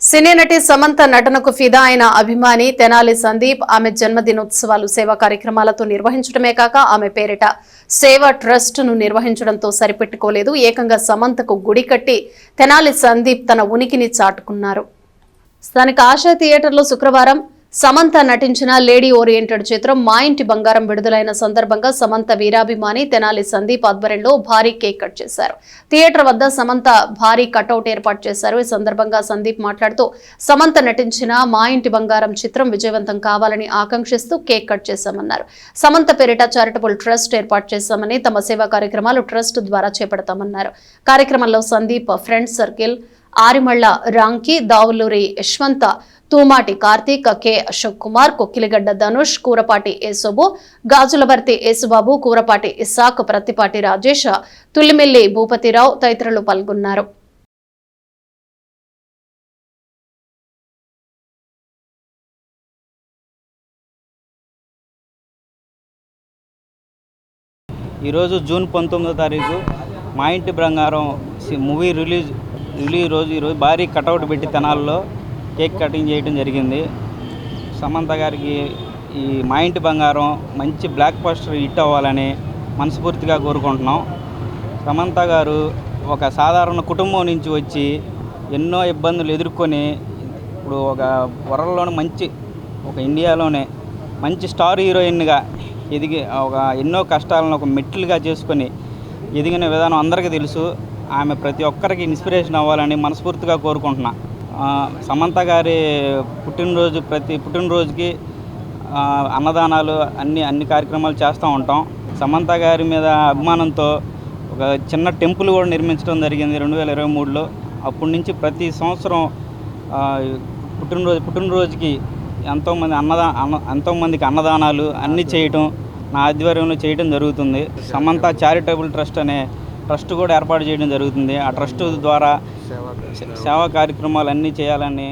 సినీ నటి సమంత నటనకు ఫిదా అయిన అభిమాని తెనాలి సందీప్ ఆమె జన్మదినోత్సవాలు సేవా కార్యక్రమాలతో నిర్వహించడమే కాక ఆమె పేరిట సేవా ట్రస్ట్ ను నిర్వహించడంతో సరిపెట్టుకోలేదు. ఏకంగా సమంతకు గుడి కట్టి తెనాలి సందీప్ తన ఉనికిని చాటుకున్నారు. స్థానిక ఆశా థియేటర్లో శుక్రవారం సమంత నటించిన లేడీ ఓరియంటెడ్ చిత్రం మా ఇంటి బంగారం విడుదలైన సందర్భంగా సమంత వీరాభిమాని తెనాలి సందీప్ ఆధ్వర్యంలో భారీ కేక్ కట్ చేశారు. థియేటర్ వద్ద సమంత భారీ కటౌట్ ఏర్పాటు చేశారు. ఈ సందర్భంగా సందీప్ మాట్లాడుతూ సమంత నటించిన మా ఇంటి బంగారం చిత్రం విజయవంతం కావాలని ఆకాంక్షిస్తూ కేక్ కట్ చేశామన్నారు. సమంత పేరిట చారిటబుల్ ట్రస్ట్ ఏర్పాటు చేశామని, తమ సేవా కార్యక్రమాలు ట్రస్ట్ ద్వారా చేపడతామన్నారు. కార్యక్రమంలో Sandeep friend circle, Arimalla Ramki, Davuluri Yashwanth, Toomati Karthik, K Ashok Kumar, Kokkiligadda Dhanush, Kurapati Yesubu, Gajulavarthi Yesubabu, Kurapati Issac, Prathipati Rajesh, Tullimilli Bhupathirao తదితరులు పాల్గొన్నారు. ఈరోజు జూన్ 19వ తారీఖు మా ఇంటి బంగారం మూవీ రిలీజ్ రోజు ఈరోజు భారీ కటౌట్ పెట్టి తెనాల్లో కేక్ కటింగ్ చేయడం జరిగింది. సమంత గారికి ఈ మా ఇంటి బంగారం మంచి బ్లాక్ బస్టర్ హిట్ అవ్వాలని మనస్ఫూర్తిగా కోరుకుంటున్నాం. సమంత గారు ఒక సాధారణ కుటుంబం నుంచి వచ్చి ఎన్నో ఇబ్బందులు ఎదుర్కొని ఇప్పుడు ఒక వరల్డ్లోనే ఒక ఇండియాలోనే మంచి స్టార్ హీరోయిన్గా ఎదిగి ఎన్నో కష్టాలను ఒక మెట్లుగా చేసుకొని ఎదిగిన విధానం అందరికీ తెలుసు. ఆమె ప్రతి ఒక్కరికి ఇన్స్పిరేషన్ అవ్వాలని మనస్ఫూర్తిగా కోరుకుంటున్నా. సమంత గారి ప్రతి పుట్టినరోజుకి అన్నదానాలు అన్ని కార్యక్రమాలు చేస్తూ ఉంటాం. సమంత గారి మీద అభిమానంతో ఒక చిన్న టెంపుల్ కూడా నిర్మించడం జరిగింది 2023లో. అప్పటి నుంచి ప్రతి సంవత్సరం పుట్టినరోజుకి ఎంతోమందికి అన్నదానాలు అన్నీ చేయటం నా ఆధ్వర్యంలో చేయడం జరుగుతుంది. సమంత చారిటబుల్ ట్రస్ట్ అనే ట్రస్ట్ కూడా ఏర్పాటు చేయడం జరుగుతుంది. ఆ ట్రస్ట్ ద్వారా సేవా కార్యక్రమాలు అన్నీ చేయాలని